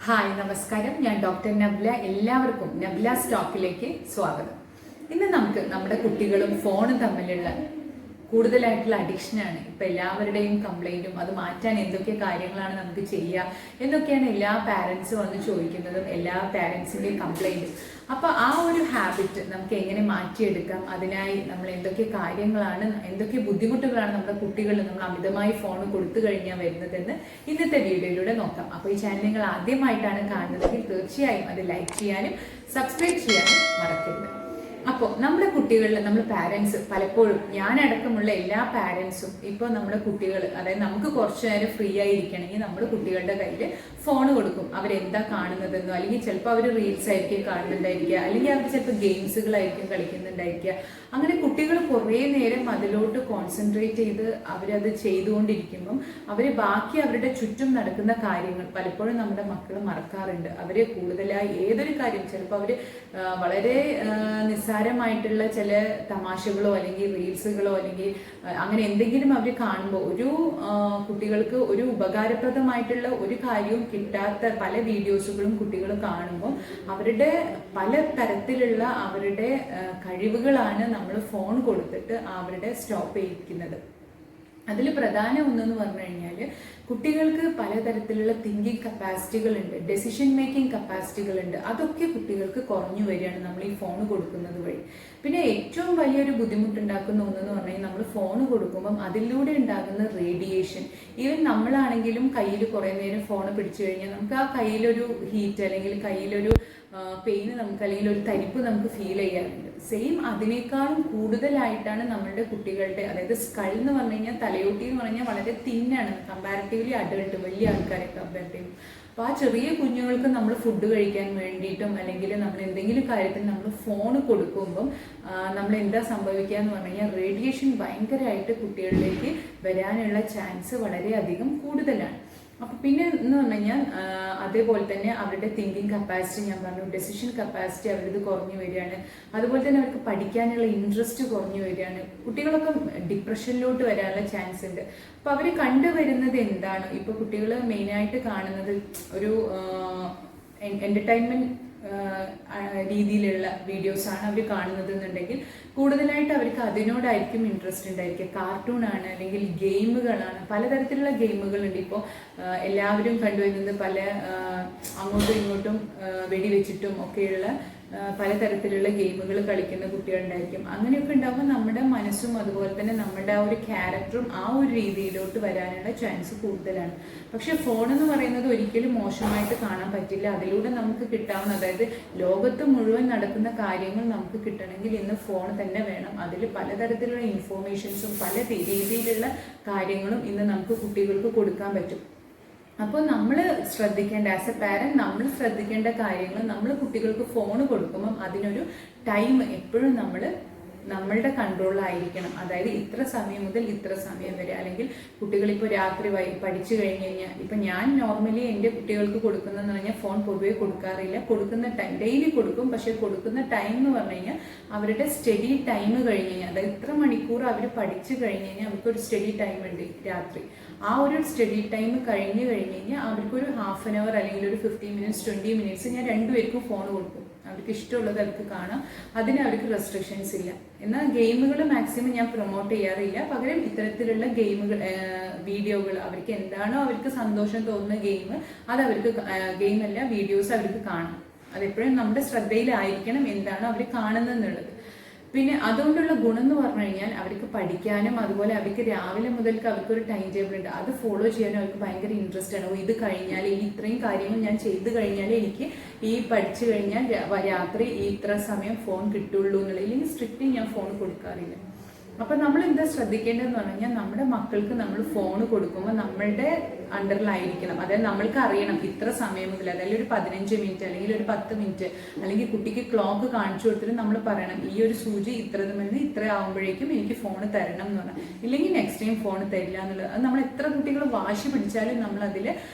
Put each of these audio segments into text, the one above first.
Hi നമസ്കാരം, ഞാൻ doctor നബ്ല. എല്ലാവർക്കും നബ്ല സ്റ്റോക്കിലേക്ക് സ്വാഗതം. ഇന്ന് നമുക്ക് നമ്മുടെ കുട്ടികളും ഫോണും തമ്മിലുള്ള കൂടുതലായിട്ടുള്ള അഡിക്ഷനാണ് ഇപ്പം എല്ലാവരുടെയും കംപ്ലൈൻറ്റും. അത് മാറ്റാൻ എന്തൊക്കെ കാര്യങ്ങളാണ് നമുക്ക് ചെയ്യുക എന്നൊക്കെയാണ് എല്ലാ പാരൻസും വന്ന് ചോദിക്കുന്നതും, എല്ലാ പാരൻസിൻ്റെയും കംപ്ലൈൻറ്റും. അപ്പോൾ ആ ഒരു ഹാബിറ്റ് നമുക്ക് എങ്ങനെ മാറ്റിയെടുക്കാം, അതിനായി നമ്മൾ എന്തൊക്കെ കാര്യങ്ങളാണ്, എന്തൊക്കെ ബുദ്ധിമുട്ടുകളാണ് നമ്മുടെ കുട്ടികളിൽ നമ്മൾ അമിതമായി ഫോൺ കൊടുത്തു കഴിഞ്ഞാൽ വരുന്നതെന്ന് ഇന്നത്തെ വീഡിയോയിലൂടെ നോക്കാം. അപ്പോൾ ഈ ചാനൽ നിങ്ങൾ ആദ്യമായിട്ടാണ് കാണുന്നതെങ്കിൽ തീർച്ചയായും അത് ലൈക്ക് ചെയ്യാനും സബ്സ്ക്രൈബ് ചെയ്യാനും മറക്കരുത്. അപ്പോൾ നമ്മുടെ കുട്ടികളിൽ നമ്മൾ പാരൻസ് പലപ്പോഴും, ഞാനടക്കമുള്ള എല്ലാ പാരൻസും ഇപ്പോൾ നമ്മുടെ കുട്ടികൾ, അതായത് നമുക്ക് കുറച്ചു നേരം ഫ്രീ ആയിരിക്കണമെങ്കിൽ നമ്മൾ കുട്ടികളുടെ കയ്യിൽ ഫോൺ കൊടുക്കും. അവരെന്താ കാണുന്നതെന്നോ, അല്ലെങ്കിൽ ചിലപ്പോൾ അവർ റീൽസ് ആയിരിക്കും കാണുന്നുണ്ടായിരിക്കുക, അല്ലെങ്കിൽ അവർ ചിലപ്പോൾ ഗെയിംസുകളായിരിക്കും കളിക്കുന്നുണ്ടായിരിക്കുക. അങ്ങനെ കുട്ടികൾ കുറേ നേരം അതിലോട്ട് കോൺസെൻട്രേറ്റ് ചെയ്ത് അവരത് ചെയ്തുകൊണ്ടിരിക്കുമ്പം ബാക്കി അവരുടെ ചുറ്റും നടക്കുന്ന കാര്യങ്ങൾ പലപ്പോഴും നമ്മുടെ മക്കൾ മറക്കാറുണ്ട്. അവർ കൂടുതലായി ഏതൊരു കാര്യം, ചിലപ്പോൾ അവർ വളരെ നിസ്സാരമായിട്ടുള്ള ചില തമാശകളോ അല്ലെങ്കിൽ റീൽസുകളോ അല്ലെങ്കിൽ അങ്ങനെ എന്തെങ്കിലും അവർ കാണുമ്പോൾ, കുട്ടികൾക്ക് ഒരു ഉപകാരപ്രദമായിട്ടുള്ള ഒരു കാര്യവും കിട്ടാത്ത പല വീഡിയോസുകളും കുട്ടികൾ കാണുമ്പോൾ അവരുടെ പല തരത്തിലുള്ള അവരുടെ കഴിവുകളാണ് നമ്മൾ ഫോൺ കൊടുത്തിട്ട് അവരുടെ സ്റ്റോപ്പ് ചെയ്യിക്കുന്നത്. അതിൽ പ്രധാന ഒന്നെന്ന് പറഞ്ഞു കഴിഞ്ഞാൽ, കുട്ടികൾക്ക് പലതരത്തിലുള്ള തിങ്കിങ് കപ്പാസിറ്റികളുണ്ട്, ഡെസിഷൻ മേക്കിംഗ് കപ്പാസിറ്റികളുണ്ട്. അതൊക്കെ കുട്ടികൾക്ക് കുറഞ്ഞു വരികയാണ് നമ്മൾ ഈ ഫോൺ കൊടുക്കുന്നത് വഴി. പിന്നെ ഏറ്റവും വലിയൊരു ബുദ്ധിമുട്ടുണ്ടാക്കുന്ന ഒന്നെന്ന് പറഞ്ഞാൽ, നമ്മൾ ഫോൺ കൊടുക്കുമ്പം അതിലൂടെ ഉണ്ടാകുന്ന റേഡിയേഷൻ. ഈവൻ നമ്മളാണെങ്കിലും കയ്യിൽ കുറേ നേരം ഫോൺ പിടിച്ചു കഴിഞ്ഞാൽ നമുക്ക് ആ കയ്യിലൊരു ഹീറ്റ് അല്ലെങ്കിൽ കയ്യിലൊരു പെയിന് നമുക്ക്, അല്ലെങ്കിൽ ഒരു തരിപ്പ് നമുക്ക് ഫീൽ ചെയ്യാറുണ്ട്. സെയിം അതിനേക്കാളും കൂടുതലായിട്ടാണ് നമ്മളുടെ കുട്ടികളുടെ, അതായത് സ്കൾ എന്ന് പറഞ്ഞു കഴിഞ്ഞാൽ, തലയോട്ടി എന്ന് പറഞ്ഞാൽ വളരെ തിന്നാണ് കമ്പാരിറ്റീവ്ലി അഡൾട്ട്, വലിയ ആൾക്കാരെ കമ്പാരിറ്റീവ്. അപ്പോൾ ആ ചെറിയ കുഞ്ഞുങ്ങൾക്ക് നമ്മൾ ഫുഡ് കഴിക്കാൻ വേണ്ടിയിട്ടും അല്ലെങ്കിൽ നമ്മൾ എന്തെങ്കിലും കാര്യത്തിന് നമ്മൾ ഫോൺ കൊടുക്കുമ്പം നമ്മൾ എന്താ സംഭവിക്കുക എന്ന് പറഞ്ഞു കഴിഞ്ഞാൽ, റേഡിയേഷൻ ഭയങ്കരമായിട്ട് കുട്ടികളിലേക്ക് വരാനുള്ള ചാൻസ് വളരെയധികം കൂടുതലാണ്. അപ്പോൾ പിന്നെ എന്ന് പറഞ്ഞു കഴിഞ്ഞാൽ, അതേപോലെ തന്നെ അവരുടെ തിങ്കിങ് കപ്പാസിറ്റി, ഞാൻ പറഞ്ഞു ഡെസിഷൻ കപ്പാസിറ്റി അവരത് കുറഞ്ഞു വരികയാണ്. അതുപോലെ തന്നെ അവർക്ക് പഠിക്കാനുള്ള ഇൻട്രസ്റ്റ് കുറഞ്ഞു വരികയാണ്. കുട്ടികളൊക്കെ ഡിപ്രഷനിലോട്ട് വരാനുള്ള ചാൻസ് ഉണ്ട്. അപ്പോൾ അവർ കണ്ടുവരുന്നത് എന്താണ്, ഇപ്പോൾ കുട്ടികൾ മെയിനായിട്ട് കാണുന്നത് ഒരു എൻ്റർടൈൻമെൻറ്റ് രീതിയിലുള്ള വീഡിയോസാണ് അവർ കാണുന്നത് എന്നുണ്ടെങ്കിൽ, കൂടുതലായിട്ട് അവർക്ക് അതിനോടായിരിക്കും ഇൻട്രസ്റ്റ് ഉണ്ടായിരിക്കുക. കാർട്ടൂണാണ് അല്ലെങ്കിൽ ഗെയിമുകളാണ്, പലതരത്തിലുള്ള ഗെയിമുകളുണ്ട്. ഇപ്പോൾ എല്ലാവരും കണ്ടുവരുന്നത് പല അങ്ങോട്ടും ഇങ്ങോട്ടും വെടിവെച്ചിട്ടും ഒക്കെയുള്ള പലതരത്തിലുള്ള ഗെയിമുകൾ കളിക്കുന്ന കുട്ടികളുണ്ടായിരിക്കും. അങ്ങനെയൊക്കെ ഉണ്ടാകുമ്പോൾ നമ്മുടെ മനസ്സും അതുപോലെ തന്നെ നമ്മുടെ ആ ഒരു ക്യാരക്ടറും ആ ഒരു രീതിയിലോട്ട് വരാനുള്ള ചാൻസ് കൂടുതലാണ്. പക്ഷെ ഫോൺ എന്ന് പറയുന്നത് ഒരിക്കലും മോശമായിട്ട് കാണാൻ പറ്റില്ല. അതിലൂടെ നമുക്ക് കിട്ടാവുന്ന, അതായത് ലോകത്ത് മുഴുവൻ നടക്കുന്ന കാര്യങ്ങൾ നമുക്ക് കിട്ടണമെങ്കിൽ ഇന്ന് ഫോൺ തന്നെ വേണം. അതിൽ പലതരത്തിലുള്ള ഇൻഫോർമേഷൻസും പല രീതിയിലുള്ള കാര്യങ്ങളും ഇന്ന് നമുക്ക് കുട്ടികൾക്ക് കൊടുക്കാൻ പറ്റും. അപ്പോൾ നമ്മൾ ശ്രദ്ധിക്കേണ്ട, ആസ് എ പാരന്റ് നമ്മൾ ശ്രദ്ധിക്കേണ്ട കാര്യങ്ങൾ, നമ്മൾ കുട്ടികൾക്ക് ഫോൺ കൊടുക്കുമ്പം അതിനൊരു ടൈം എപ്പോഴും നമ്മളുടെ കൺട്രോളിലായിരിക്കണം. അതായത് ഇത്ര സമയം മുതൽ ഇത്ര സമയം വരെ, അല്ലെങ്കിൽ കുട്ടികളിപ്പോൾ രാത്രി പഠിച്ചു കഴിഞ്ഞ് കഴിഞ്ഞാൽ, ഇപ്പം ഞാൻ നോർമലി എൻ്റെ കുട്ടികൾക്ക് കൊടുക്കുന്നതെന്ന് പറഞ്ഞാൽ ഫോൺ പൊതുവേ കൊടുക്കാറില്ല. കൊടുക്കുന്ന ടൈം ഡെയിലി കൊടുക്കും, പക്ഷേ കൊടുക്കുന്ന ടൈം എന്ന് പറഞ്ഞു കഴിഞ്ഞാൽ അവരുടെ സ്റ്റഡി ടൈം കഴിഞ്ഞ് കഴിഞ്ഞാൽ, അതായത് ഇത്ര മണിക്കൂർ അവർ പഠിച്ചു കഴിഞ്ഞ് കഴിഞ്ഞാൽ അവർക്കൊരു സ്റ്റഡി ടൈം ഉണ്ട് രാത്രി. ആ ഒരു സ്റ്റഡി ടൈം കഴിഞ്ഞ് കഴിഞ്ഞാൽ അവർക്കൊരു ഹാഫ് ആൻ അവർ അല്ലെങ്കിൽ ഒരു 15 മിനിറ്റ്സ് 20 മിനിറ്റ്സ് ഞാൻ രണ്ടുപേർക്കും ഫോൺ കൊടുക്കും. അവർക്ക് ഇഷ്ടമുള്ളത് അവർക്ക് കാണാം, അതിന് അവർക്ക് റെസ്ട്രിക്ഷൻസ് ഇല്ല. എന്നാൽ ഗെയിമുകൾ മാക്സിമം ഞാൻ പ്രൊമോട്ട് ചെയ്യാറില്ല. പകരം ഇത്തരത്തിലുള്ള വീഡിയോകൾ, അവർക്ക് എന്താണോ അവർക്ക് സന്തോഷം തോന്നുന്ന അത് അവർക്ക് ഗെയിമല്ല, വീഡിയോസ് അവർക്ക് കാണാം. അതെപ്പോഴും നമ്മുടെ ശ്രദ്ധയിലായിരിക്കണം എന്താണ് അവർ കാണുന്നതെന്നുള്ളത്. പിന്നെ അതുകൊണ്ടുള്ള ഗുണം എന്ന് പറഞ്ഞു കഴിഞ്ഞാൽ, അവർക്ക് പഠിക്കാനും അതുപോലെ അവർക്ക് രാവിലെ മുതൽക്ക് അവർക്കൊരു ടൈം ടേബിൾ ഉണ്ട്, അത് ഫോളോ ചെയ്യാനും അവർക്ക് ഭയങ്കര ഇൻട്രസ്റ്റ് ആണ്. ഇത് കഴിഞ്ഞാൽ ഇത്രയും കാര്യങ്ങൾ ഞാൻ ചെയ്ത് കഴിഞ്ഞാൽ എനിക്ക് പഠിച്ചു കഴിഞ്ഞാൽ രാത്രി ഇത്ര സമയം ഫോൺ കിട്ടുള്ളൂ എന്നുള്ള, ഇല്ലെങ്കിൽ സ്ട്രിക്റ്റ്ലി ഞാൻ ഫോൺ കൊടുക്കാറില്ല. അപ്പം നമ്മൾ എന്താ ശ്രദ്ധിക്കേണ്ടതെന്ന് പറഞ്ഞു കഴിഞ്ഞാൽ, നമ്മുടെ മക്കൾക്ക് നമ്മൾ ഫോൺ കൊടുക്കുമ്പോൾ നമ്മളുടെ അണ്ടറിലായിരിക്കണം. അതായത് നമ്മൾക്ക് അറിയണം ഇത്ര സമയം മുതൽ, അതായത് ഒരു 15 മിനിറ്റ് അല്ലെങ്കിൽ ഒരു 10 മിനിറ്റ്, അല്ലെങ്കിൽ കുട്ടിക്ക് ക്ലോക്ക് കാണിച്ചു കൊടുത്തിട്ട് നമ്മൾ പറയണം ഈ ഒരു സൂചി ഇത്ര ആകുമ്പോഴേക്കും എനിക്ക് ഫോൺ തരണം എന്ന് പറഞ്ഞാൽ, ഇല്ലെങ്കിൽ നെക്സ്റ്റ് ടൈം ഫോൺ തരില്ല എന്നുള്ളത്. അത് നമ്മൾ എത്ര കുട്ടികൾ വാശി പിടിച്ചാലും നമ്മൾ അതിൽ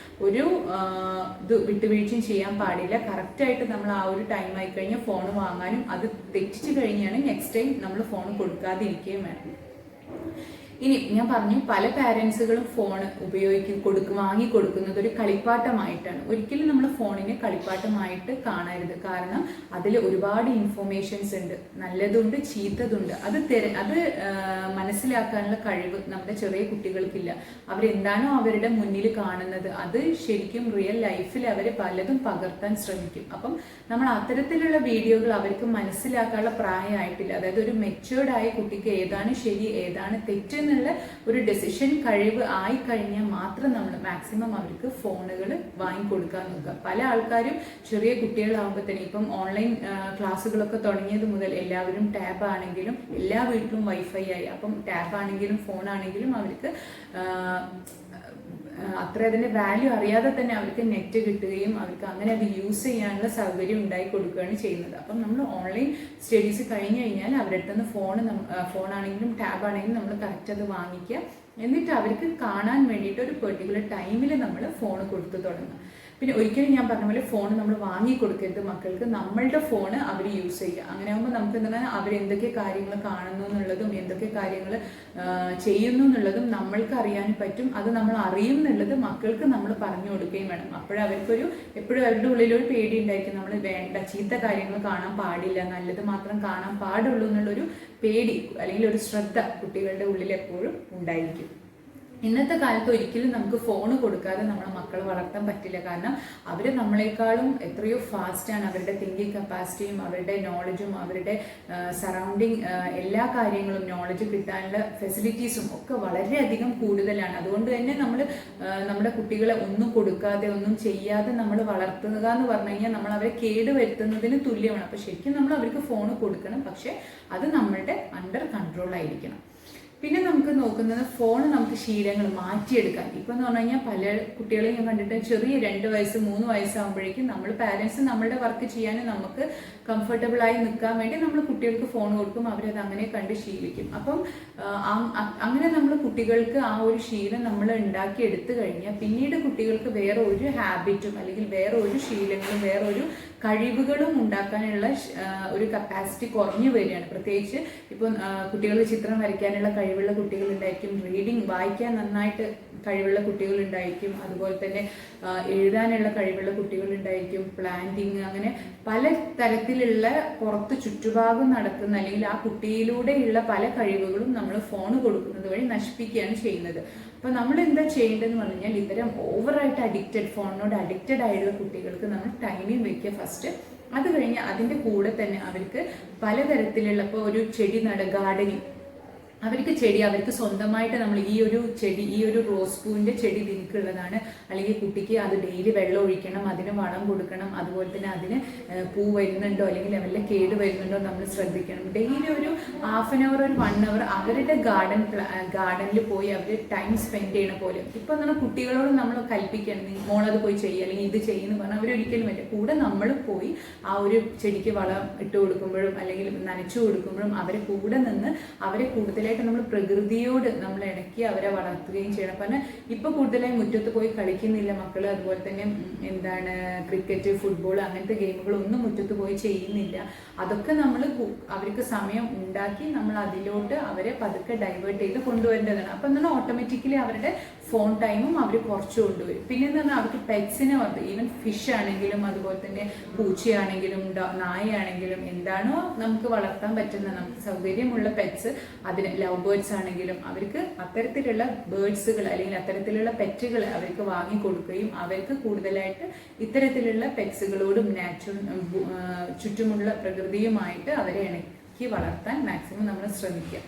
ഒരു വിട്ടുവീഴ്ചയും ചെയ്യാൻ പാടില്ല. കറക്റ്റായിട്ട് നമ്മൾ ആ ഒരു ടൈം ആയി കഴിഞ്ഞാൽ ഫോൺ വാങ്ങാനും, അത് തെറ്റിച്ച് കഴിഞ്ഞാണ് നെക്സ്റ്റ് ടൈം നമ്മൾ ഫോൺ കൊടുക്കാതിരിക്കുകയും വേണം. ഇനി ഞാൻ പറഞ്ഞു, പല പാരൻസുകളും ഫോൺ വാങ്ങി കൊടുക്കുന്നത് ഒരു കളിപ്പാട്ടമായിട്ടാണ്. ഒരിക്കലും നമ്മൾ ഫോണിനെ കളിപ്പാട്ടമായിട്ട് കാണരുത്. കാരണം അതിൽ ഒരുപാട് ഇൻഫോർമേഷൻസ് ഉണ്ട്, നല്ലതുണ്ട് ചീത്തതുണ്ട്. അത് മനസ്സിലാക്കാനുള്ള കഴിവ് നമ്മുടെ ചെറിയ കുട്ടികൾക്കില്ല. അവരെന്താണോ അവരുടെ മുന്നിൽ കാണുന്നത് അത് ശരിക്കും റിയൽ ലൈഫിൽ അവർ പലതും പകർത്താൻ ശ്രമിക്കും. അപ്പം നമ്മൾ അത്തരത്തിലുള്ള വീഡിയോകൾ അവർക്ക് മനസ്സിലാക്കാനുള്ള പ്രായമായിട്ടില്ല. അതായത് ഒരു മെച്യൂർഡ് ആയ കുട്ടിക്ക് ഏതാണ് ശരി ഏതാണ് തെറ്റ് എന്നുള്ള ഒരു ഡെസിഷൻ കഴിവ് ആയിക്കഴിഞ്ഞാൽ മാത്രം നമ്മൾ മാക്സിമം അവർക്ക് ഫോണുകൾ വാങ്ങിക്കൊടുക്കാൻ നോക്കുക. പല ആൾക്കാരും ചെറിയ കുട്ടികളാകുമ്പോൾ തന്നെ, ഇപ്പം ഓൺലൈൻ ക്ലാസ്സുകളൊക്കെ തുടങ്ങിയത് മുതൽ എല്ലാവരും ടാബ് ആണെങ്കിലും എല്ലാ വീട്ടിലും വൈഫൈ ആയി. അപ്പം ടാബ് ആണെങ്കിലും ഫോൺ ആണെങ്കിലും അവർക്ക് അത്ര അതിൻ്റെ വാല്യൂ അറിയാതെ തന്നെ അവർക്ക് നെറ്റ് കിട്ടുകയും അവർക്ക് അങ്ങനെ അത് യൂസ് ചെയ്യാനുള്ള സൗകര്യം ഉണ്ടായി കൊടുക്കുകയാണ് ചെയ്യുന്നത്. അപ്പം നമ്മൾ ഓൺലൈൻ സ്റ്റഡീസ് കഴിഞ്ഞ് കഴിഞ്ഞാൽ അവരുടെ അടുത്ത് നിന്ന് ഫോണാണെങ്കിലും ടാബ് ആണെങ്കിലും നമ്മൾ കറക്റ്റ് അത് വാങ്ങിക്കുക. എന്നിട്ട് അവർക്ക് കാണാൻ വേണ്ടിയിട്ട് ഒരു പെർട്ടിക്കുലർ ടൈമിൽ നമ്മൾ ഫോൺ കൊടുത്തു തുടങ്ങുക. പിന്നെ ഒരിക്കലും ഞാൻ പറഞ്ഞ പോലെ ഫോൺ നമ്മൾ വാങ്ങിക്കൊടുക്കരുത് മക്കൾക്ക്. നമ്മളുടെ ഫോണ് അവർ യൂസ് ചെയ്യുക. അങ്ങനെ ആകുമ്പോൾ നമുക്ക് എന്താണ്, അവരെന്തൊക്കെ കാര്യങ്ങൾ കാണുന്നു എന്നുള്ളതും എന്തൊക്കെ കാര്യങ്ങൾ ചെയ്യുന്നു എന്നുള്ളതും നമ്മൾക്ക് അറിയാൻ പറ്റും. അത് നമ്മൾ അറിയും എന്നുള്ളത് മക്കൾക്ക് നമ്മൾ പറഞ്ഞു കൊടുക്കുകയും വേണം. അപ്പോഴവർക്കൊരു എപ്പോഴും അവരുടെ ഉള്ളിലൊരു പേടി ഉണ്ടായിരിക്കും, നമ്മൾ വേണ്ട ചീത്ത കാര്യങ്ങൾ കാണാൻ പാടില്ല, നല്ലത് മാത്രം കാണാൻ പാടുള്ളൂ എന്നുള്ളൊരു പേടി അല്ലെങ്കിൽ ഒരു ശ്രദ്ധ കുട്ടികളുടെ ഉള്ളിൽ എപ്പോഴും ഉണ്ടായിരിക്കും. ഇന്നത്തെ കാലത്ത് ഒരിക്കലും നമുക്ക് ഫോൺ കൊടുക്കാതെ നമ്മളെ മക്കളെ വളർത്താൻ പറ്റില്ല. കാരണം അവർ നമ്മളെക്കാളും എത്രയോ ഫാസ്റ്റാണ്. അവരുടെ തിങ്കിങ് കപ്പാസിറ്റിയും അവരുടെ നോളജും അവരുടെ സറൗണ്ടിങ് എല്ലാ കാര്യങ്ങളും നോളജ് കിട്ടാനുള്ള ഫെസിലിറ്റീസും ഒക്കെ വളരെയധികം കൂടുതലാണ്. അതുകൊണ്ട് തന്നെ നമ്മൾ നമ്മുടെ കുട്ടികളെ ഒന്നും കൊടുക്കാതെ ഒന്നും ചെയ്യാതെ നമ്മൾ വളർത്തുക എന്ന് പറഞ്ഞു കഴിഞ്ഞാൽ നമ്മൾ അവരെ കേടുവരുത്തുന്നതിന് തുല്യമാണ്. അപ്പോൾ ശരിക്കും നമ്മൾ അവർക്ക് ഫോൺ കൊടുക്കണം, പക്ഷെ അത് നമ്മളുടെ അണ്ടർ കൺട്രോൾ ആയിരിക്കണം. പിന്നെ നമുക്ക് നോക്കുന്നത് ഫോൺ നമുക്ക് ശീലങ്ങൾ മാറ്റിയെടുക്കാൻ. ഇപ്പം എന്ന് പറഞ്ഞു കഴിഞ്ഞാൽ പല കുട്ടികളെയും ഞാൻ കണ്ടിട്ട് ചെറിയ 2 വയസ്സ് 3 വയസ്സാകുമ്പോഴേക്കും നമ്മൾ പാരൻസ് നമ്മളുടെ വർക്ക് ചെയ്യാനും നമുക്ക് കംഫർട്ടബിൾ ആയി നിൽക്കാൻ വേണ്ടി നമ്മൾ കുട്ടികൾക്ക് ഫോൺ കൊടുക്കും. അവരത് അങ്ങനെ കണ്ട് ശീലിക്കും. അപ്പം അങ്ങനെ നമ്മൾ കുട്ടികൾക്ക് ആ ഒരു ശീലം നമ്മൾ ഉണ്ടാക്കി എടുത്തു കഴിഞ്ഞാൽ പിന്നീട് കുട്ടികൾക്ക് വേറെ ഒരു ഹാബിറ്റും അല്ലെങ്കിൽ വേറെ ഒരു ശീലങ്ങളും വേറെ ഒരു കഴിവുകളും ഉണ്ടാക്കാനുള്ള ഒരു കപ്പാസിറ്റി കുറഞ്ഞു വരികയാണ്. പ്രത്യേകിച്ച് ഇപ്പം കുട്ടികൾ ചിത്രം വരയ്ക്കാനുള്ള കഴിവുള്ള കുട്ടികളുണ്ടായിരിക്കും, റീഡിങ് വായിക്കാൻ നന്നായിട്ട് കഴിവുള്ള കുട്ടികളുണ്ടായിരിക്കും, അതുപോലെ തന്നെ എഴുതാനുള്ള കഴിവുള്ള കുട്ടികളുണ്ടായിരിക്കും, പ്ലാന്റിങ്, അങ്ങനെ പല തരത്തിലുള്ള പുറത്ത് ചുറ്റുഭാഗം നടക്കുന്ന അല്ലെങ്കിൽ ആ കുട്ടിയിലൂടെയുള്ള പല കഴിവുകളും നമ്മൾ ഫോൺ കൊടുക്കുന്നത് വഴി നശിപ്പിക്കുകയാണ് ചെയ്യുന്നത്. അപ്പോൾ നമ്മൾ എന്താ ചെയ്യേണ്ടതെന്ന് പറഞ്ഞു കഴിഞ്ഞാൽ ഇത്തരം ഓവറായിട്ട് ഫോണിനോട് അഡിക്റ്റഡ് ആയിട്ടുള്ള കുട്ടികൾക്ക് നമ്മൾ ടൈമിംഗ് വെക്കുക ഫസ്റ്റ്. അത് കഴിഞ്ഞ് അതിൻ്റെ കൂടെ തന്നെ അവർക്ക് പലതരത്തിലുള്ള, ഇപ്പോൾ ഒരു ചെടി ഗാർഡനിങ്, അവർക്ക് സ്വന്തമായിട്ട് നമ്മൾ ഈ ഒരു റോസ് പൂവിൻ്റെ ചെടി നിനക്കുള്ളതാണ്, അല്ലെങ്കിൽ കുട്ടിക്ക് അത് ഡെയിലി വെള്ളം ഒഴിക്കണം, അതിന് വളം കൊടുക്കണം, അതുപോലെ തന്നെ അതിന് പൂ വരുന്നുണ്ടോ അല്ലെങ്കിൽ വല്ല കേട് വരുന്നുണ്ടോ നമ്മൾ ശ്രദ്ധിക്കണം. ഡെയിലി ഒരു ½ an hour ഒരു 1 hour അവരുടെ ഗാർഡനിൽ പോയി അവർ ടൈം സ്പെൻഡ് ചെയ്യണ പോലെ. ഇപ്പം നമ്മൾ കുട്ടികളോട് നമ്മൾ കൽപ്പിക്കണം, മോളത് പോയി ചെയ്യുക അല്ലെങ്കിൽ ഇത് ചെയ്യുമെന്ന് പറഞ്ഞാൽ അവരൊരിക്കലും പറ്റില്ല. കൂടെ നമ്മൾ പോയി ആ ഒരു ചെടിക്ക് വളം ഇട്ട് കൊടുക്കുമ്പോഴും അല്ലെങ്കിൽ നനച്ചു കൊടുക്കുമ്പോഴും അവരെ കൂടെ നിന്ന് അവരെ കൂടുതൽ നമ്മൾ പ്രകൃതിയോട് നമ്മൾ ഇണക്കി അവരെ വളർത്തുകയും ചെയ്യണം. കാരണം ഇപ്പൊ കൂടുതലായി മുറ്റത്ത് പോയി കളിക്കുന്നില്ല മക്കൾ. അതുപോലെ തന്നെ ക്രിക്കറ്റ്, ഫുട്ബോൾ അങ്ങനത്തെ ഗെയിമുകളൊന്നും മുറ്റത്ത് പോയി ചെയ്യുന്നില്ല. അതൊക്കെ നമ്മൾ അവർക്ക് സമയം ഉണ്ടാക്കി നമ്മൾ അതിലോട്ട് അവരെ പതുക്കെ ഡൈവേർട്ട് ചെയ്ത് കൊണ്ടുവരേണ്ടതാണ്. അപ്പം എന്താണ് ഓട്ടോമാറ്റിക്കലി അവരുടെ ഫോൺ ടൈമും അവർ കുറച്ച് കൊണ്ടുവരും. പിന്നെ എന്ന് പറഞ്ഞാൽ അവർക്ക് പെറ്റ്സിനെ ഈവൻ ഫിഷ് ആണെങ്കിലും അതുപോലെ തന്നെ പൂച്ചയാണെങ്കിലും നായയാണെങ്കിലും എന്താണോ നമുക്ക് വളർത്താൻ പറ്റുന്ന നമുക്ക് സൗകര്യമുള്ള പെറ്റ്സ്, അതിന് ലവ് ബേർഡ്സ് ആണെങ്കിലും അവർക്ക് അത്തരത്തിലുള്ള ബേർഡ്സുകൾ അല്ലെങ്കിൽ അത്തരത്തിലുള്ള പെറ്റുകൾ അവർക്ക് വാങ്ങിക്കൊടുക്കുകയും അവർക്ക് കൂടുതലായിട്ട് ഇത്തരത്തിലുള്ള പെറ്റ്സുകളോടും ചുറ്റുമുള്ള പ്രകൃതിയുമായിട്ട് അവരെ ഇണക്കി വളർത്താൻ മാക്സിമം നമ്മൾ ശ്രമിക്കുക.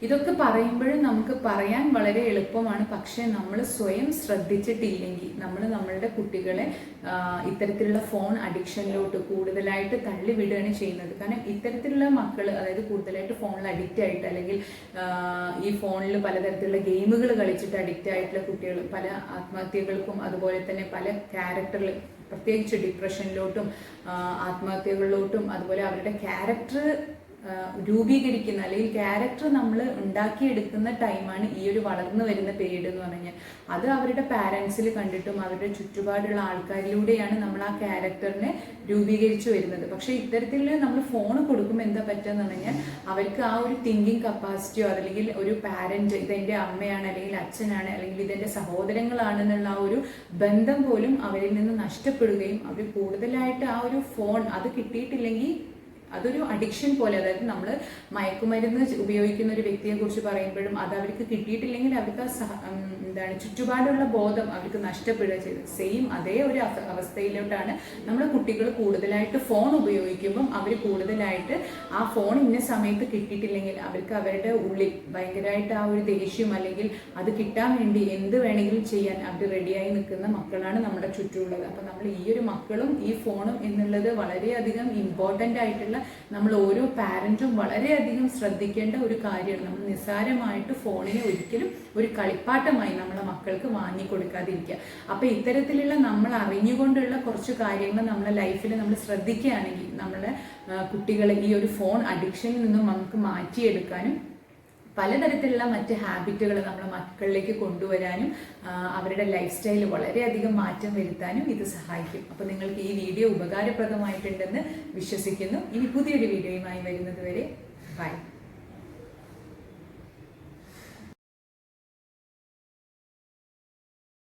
ഇതൊക്കെ പറയുമ്പോഴും നമുക്ക് പറയാൻ വളരെ എളുപ്പമാണ്. പക്ഷെ നമ്മൾ സ്വയം ശ്രദ്ധിച്ചിട്ടില്ലെങ്കിൽ നമ്മൾ നമ്മളുടെ കുട്ടികളെ ഇത്തരത്തിലുള്ള ഫോൺ അഡിക്ഷനിലോട്ട് കൂടുതലായിട്ട് തള്ളിവിടുകയാണ് ചെയ്യുന്നത്. കാരണം ഇത്തരത്തിലുള്ള മക്കൾ, അതായത് കൂടുതലായിട്ട് ഫോണിൽ അഡിക്റ്റ് ആയിട്ട് അല്ലെങ്കിൽ ഈ ഫോണിൽ പലതരത്തിലുള്ള ഗെയിമുകൾ കളിച്ചിട്ട് അഡിക്റ്റ് ആയിട്ടുള്ള കുട്ടികൾ പല ആത്മഹത്യകൾക്കും അതുപോലെ തന്നെ പല ക്യാരക്ടറിൽ പ്രത്യേകിച്ച് ഡിപ്രഷനിലോട്ടും ആത്മഹത്യകളിലോട്ടും അതുപോലെ അവരുടെ ക്യാരക്ടർ രൂപീകരിക്കുന്ന അല്ലെങ്കിൽ ക്യാരക്ടർ നമ്മൾ ഉണ്ടാക്കിയെടുക്കുന്ന ടൈമാണ് ഈ ഒരു വളർന്നു വരുന്ന പീരീഡ് എന്ന് പറഞ്ഞു കഴിഞ്ഞാൽ. അത് അവരുടെ പാരൻസിൽ കണ്ടിട്ടും അവരുടെ ചുറ്റുപാടുള്ള ആൾക്കാരിലൂടെയാണ് നമ്മൾ ആ ക്യാരക്ടറിനെ രൂപീകരിച്ചു വരുന്നത്. പക്ഷേ ഇത്തരത്തിൽ നമ്മൾ ഫോൺ കൊടുക്കുമ്പോൾ എന്താ പറ്റുക എന്ന് പറഞ്ഞാൽ അവർക്ക് ആ ഒരു തിങ്കിങ് കപ്പാസിറ്റിയോ അല്ലെങ്കിൽ ഒരു പാരന്റ് ഇതെൻ്റെ അമ്മയാണ് അല്ലെങ്കിൽ അച്ഛനാണ് അല്ലെങ്കിൽ ഇതെൻ്റെ സഹോദരങ്ങളാണെന്നുള്ള ആ ഒരു ബന്ധം പോലും അവരിൽ നിന്ന് നഷ്ടപ്പെടുകയും അവർ കൂടുതലായിട്ട് ആ ഒരു ഫോൺ അത് കിട്ടിയിട്ടില്ലെങ്കിൽ അതൊരു അഡിക്ഷൻ പോലെ, അതായത് നമ്മൾ മയക്കുമരുന്ന് ഉപയോഗിക്കുന്ന ഒരു വ്യക്തിയെ കുറിച്ച് പറയുമ്പോഴും അത് അവർക്ക് കിട്ടിയിട്ടില്ലെങ്കിൽ അവർക്ക് എന്താണ് ചുറ്റുപാടുള്ള ബോധം അവർക്ക് നഷ്ടപ്പെടുക ചെയ്തത്. സെയിം അതേ ഒരു അവസ്ഥയിലോട്ടാണ് നമ്മുടെ കുട്ടികൾ കൂടുതലായിട്ട് ഫോൺ ഉപയോഗിക്കുമ്പം അവർ കൂടുതലായിട്ട് ആ ഫോൺ ഇന്ന സമയത്ത് കിട്ടിയിട്ടില്ലെങ്കിൽ അവർക്ക് അവരുടെ ഉള്ളിൽ ഭയങ്കരമായിട്ട് ആ ഒരു ദേഷ്യം അല്ലെങ്കിൽ അത് കിട്ടാൻ വേണ്ടി എന്ത് വേണമെങ്കിലും ചെയ്യാൻ അവർ റെഡിയായി നിൽക്കുന്ന മക്കളാണ് നമ്മുടെ ചുറ്റുമുള്ളത്. അപ്പം നമ്മൾ ഈ ഒരു മക്കളും ഈ ഫോണും എന്നുള്ളത് വളരെയധികം ഇമ്പോർട്ടൻ്റ് ആയിട്ടുള്ള നമ്മൾ ഓരോ പാരന്റും വളരെയധികം ശ്രദ്ധിക്കേണ്ട ഒരു കാര്യമാണ്. നമ്മൾ നിസ്സാരമായിട്ട് ഫോണിനെ ഒരിക്കലും ഒരു കളിപ്പാട്ടമായി നമ്മളെ മക്കൾക്ക് വാങ്ങിക്കൊടുക്കാതിരിക്കുക. അപ്പം ഇത്തരത്തിലുള്ള നമ്മൾ അറിഞ്ഞുകൊണ്ടുള്ള കുറച്ച് കാര്യങ്ങൾ നമ്മളെ ലൈഫിൽ നമ്മൾ ശ്രദ്ധിക്കുകയാണെങ്കിൽ നമ്മളെ കുട്ടികളെ ഈ ഒരു ഫോൺ അഡിക്ഷനിൽ നിന്നും നമുക്ക് മാറ്റിയെടുക്കാനും പലതരത്തിലുള്ള മറ്റ് ഹാബിറ്റുകൾ നമ്മുടെ മക്കളിലേക്ക് കൊണ്ടുവരാനും അവരുടെ ലൈഫ് സ്റ്റൈലിൽ വളരെയധികം മാറ്റം വരുത്താനും ഇത് സഹായിക്കും. അപ്പോൾ നിങ്ങൾക്ക് ഈ വീഡിയോ ഉപകാരപ്രദമായിട്ടുണ്ടെന്ന് വിശ്വസിക്കുന്നു. ഇനി പുതിയൊരു വീഡിയോയുമായി വരുന്നത് വരെ ബൈ.